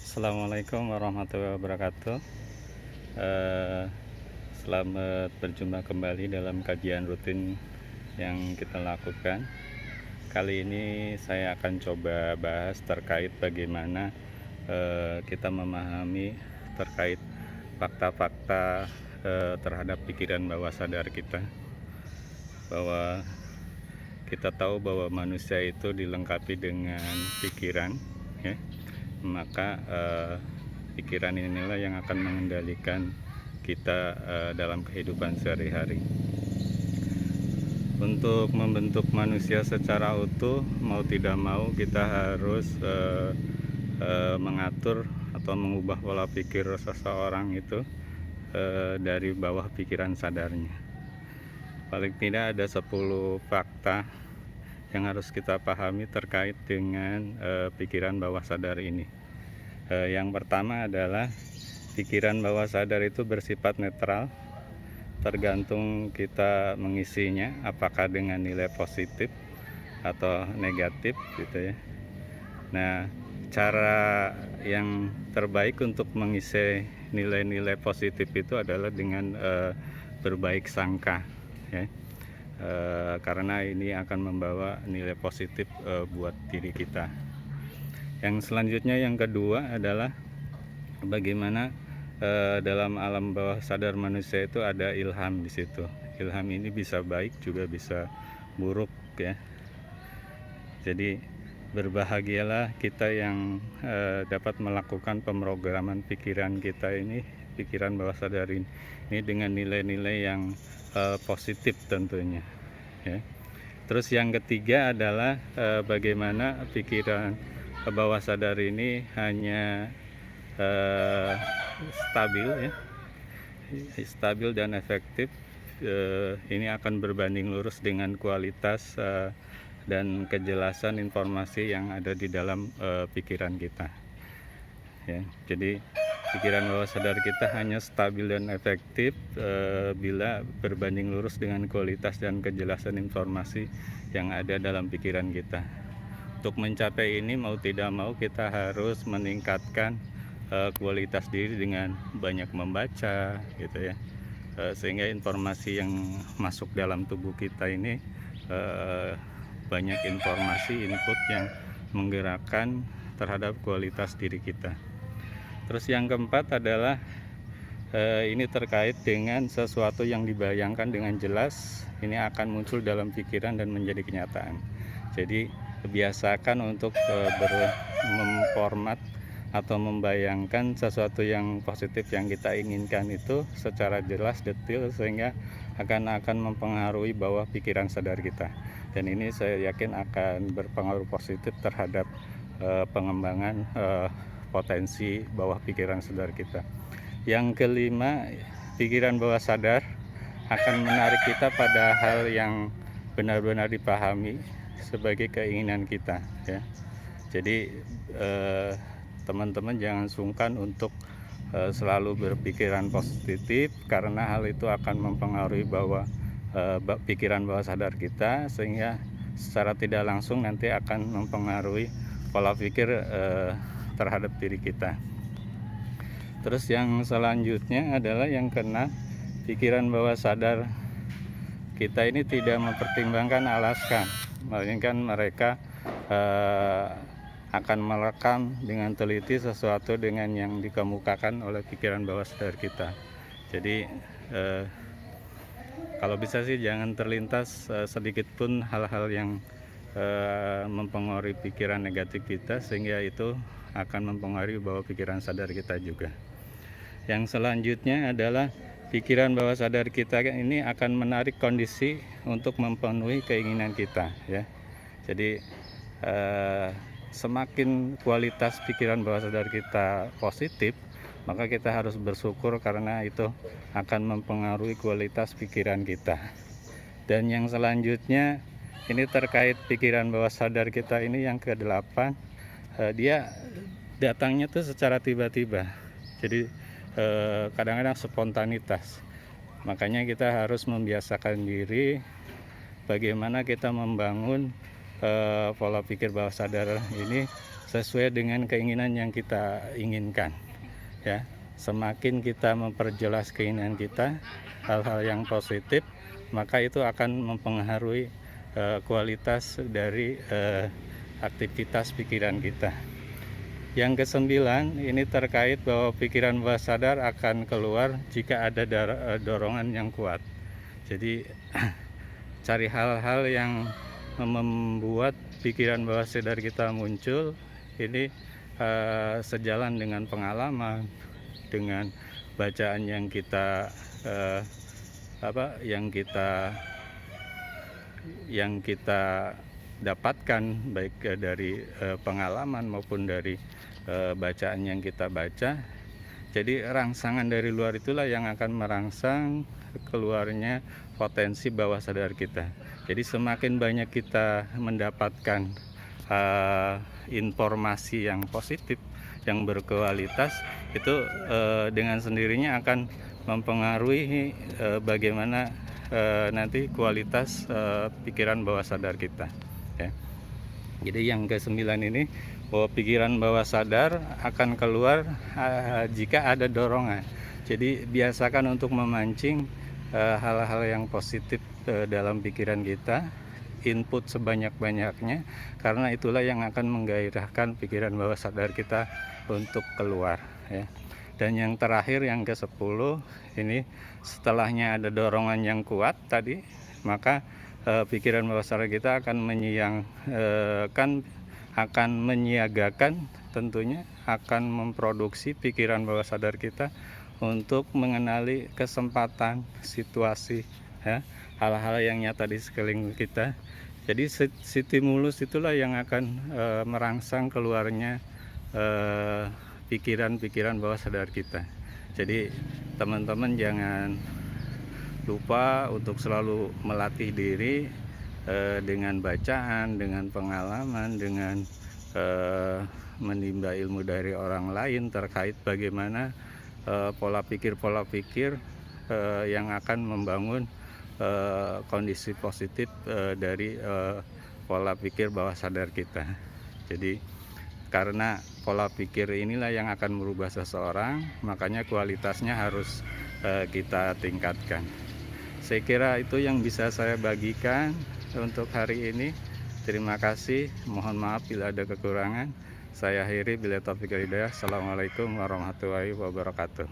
Assalamualaikum warahmatullahi wabarakatuh. Eh, Selamat berjumpa kembali dalam kajian rutin yang kita lakukan. Kali ini saya akan coba bahas terkait bagaimana kita memahami terkait fakta-fakta terhadap pikiran bawah sadar kita. Bahwa kita tahu bahwa manusia itu dilengkapi dengan pikiran, ya. Maka pikiran inilah yang akan mengendalikan kita dalam kehidupan sehari-hari. Untuk membentuk manusia secara utuh, mau tidak mau kita harus mengatur atau mengubah pola pikir seseorang itu dari bawah pikiran sadarnya. Paling tidak ada 10 fakta yang harus kita pahami terkait dengan pikiran bawah sadar ini. Yang pertama adalah pikiran bawah sadar itu bersifat netral, tergantung kita mengisinya apakah dengan nilai positif atau negatif gitu ya. Nah, cara yang terbaik untuk mengisi nilai-nilai positif itu adalah dengan berbaik sangka, ya. Karena ini akan membawa nilai positif buat diri kita. Yang selanjutnya, yang kedua adalah bagaimana dalam alam bawah sadar manusia itu ada ilham di situ. Ilham ini bisa baik juga bisa buruk, ya. Jadi berbahagialah kita yang dapat melakukan pemrograman pikiran kita ini, pikiran bawah sadar ini dengan nilai-nilai yang positif tentunya, ya. Terus yang ketiga adalah bagaimana pikiran bawah sadar ini hanya stabil dan efektif. Ini akan berbanding lurus dengan kualitas dan kejelasan informasi yang ada di dalam pikiran kita, ya. Jadi pikiran bawah sadar kita hanya stabil dan efektif bila berbanding lurus dengan kualitas dan kejelasan informasi yang ada dalam pikiran kita. Untuk mencapai ini, mau tidak mau kita harus meningkatkan kualitas diri dengan banyak membaca, gitu ya, sehingga informasi yang masuk dalam tubuh kita ini banyak informasi input yang menggerakkan terhadap kualitas diri kita. Terus yang keempat adalah ini terkait dengan sesuatu yang dibayangkan dengan jelas, ini akan muncul dalam pikiran dan menjadi kenyataan. Jadi biasakan untuk memformat atau membayangkan sesuatu yang positif yang kita inginkan itu secara jelas, detail, sehingga akan mempengaruhi bawah pikiran sadar kita. Dan ini saya yakin akan berpengaruh positif terhadap pengembangan potensi bawah pikiran sadar kita. Yang kelima, pikiran bawah sadar akan menarik kita pada hal yang benar-benar dipahami sebagai keinginan kita, ya. Jadi teman-teman jangan sungkan untuk selalu berpikiran positif, karena hal itu akan mempengaruhi bahwa pikiran bawah sadar kita, sehingga secara tidak langsung nanti akan mempengaruhi pola pikir terhadap diri kita. Terus yang selanjutnya adalah yang keenam, pikiran bawah sadar kita ini tidak mempertimbangkan alasan, melainkan mereka akan merekam dengan teliti sesuatu dengan yang dikemukakan oleh pikiran bawah sadar kita. Jadi kalau bisa sih jangan terlintas sedikit pun hal-hal yang mempengaruhi pikiran negatif kita, sehingga itu akan mempengaruhi bawah pikiran sadar kita juga. Yang selanjutnya adalah pikiran bawah sadar kita ini akan menarik kondisi untuk memenuhi keinginan kita, ya. Jadi semakin kualitas pikiran bawah sadar kita positif, maka kita harus bersyukur karena itu akan mempengaruhi kualitas pikiran kita. Dan yang selanjutnya ini terkait pikiran bawah sadar kita ini, yang ke-8, dia datangnya tuh secara tiba-tiba. Jadi kadang-kadang spontanitas. Makanya kita harus membiasakan diri bagaimana kita membangun pola pikir bawah sadar ini sesuai dengan keinginan yang kita inginkan, ya. Semakin kita memperjelas keinginan kita, hal-hal yang positif, maka itu akan mempengaruhi kualitas dari aktivitas pikiran kita. Yang kesembilan, ini terkait bahwa pikiran bawah sadar akan keluar jika ada dorongan yang kuat. Jadi cari hal-hal yang membuat pikiran bawah sadar kita muncul, ini sejalan dengan pengalaman, dengan bacaan yang kita yang kita dapatkan, baik dari pengalaman maupun dari bacaan yang kita baca. Jadi rangsangan dari luar itulah yang akan merangsang keluarnya potensi bawah sadar kita. Jadi semakin banyak kita mendapatkan informasi yang positif, yang berkualitas, itu dengan sendirinya akan mempengaruhi bagaimana nanti kualitas pikiran bawah sadar kita, ya. Jadi yang ke-9 ini, bahwa pikiran bawah sadar akan keluar jika ada dorongan. Jadi biasakan untuk memancing hal-hal yang positif dalam pikiran kita, input sebanyak-banyaknya, karena itulah yang akan menggairahkan pikiran bawah sadar kita untuk keluar, ya. Dan yang terakhir, yang ke-10 ini, setelahnya ada dorongan yang kuat tadi, maka pikiran bawah sadar kita akan menyiagakan, tentunya akan memproduksi pikiran bawah sadar kita untuk mengenali kesempatan, situasi, ya, hal-hal yang nyata di sekeliling kita. Jadi stimulus itulah yang akan merangsang keluarnya pikiran-pikiran bawah sadar kita. Jadi teman-teman jangan lupa untuk selalu melatih diri dengan bacaan, dengan pengalaman, dengan menimba ilmu dari orang lain terkait bagaimana pola pikir yang akan membangun kondisi positif dari pola pikir bawah sadar kita. Jadi karena pola pikir inilah yang akan merubah seseorang, makanya kualitasnya harus kita tingkatkan. Saya kira itu yang bisa saya bagikan untuk hari ini. Terima kasih, mohon maaf bila ada kekurangan. Saya akhiri, bila taufiq wal hidayah. Assalamualaikum warahmatullahi wabarakatuh.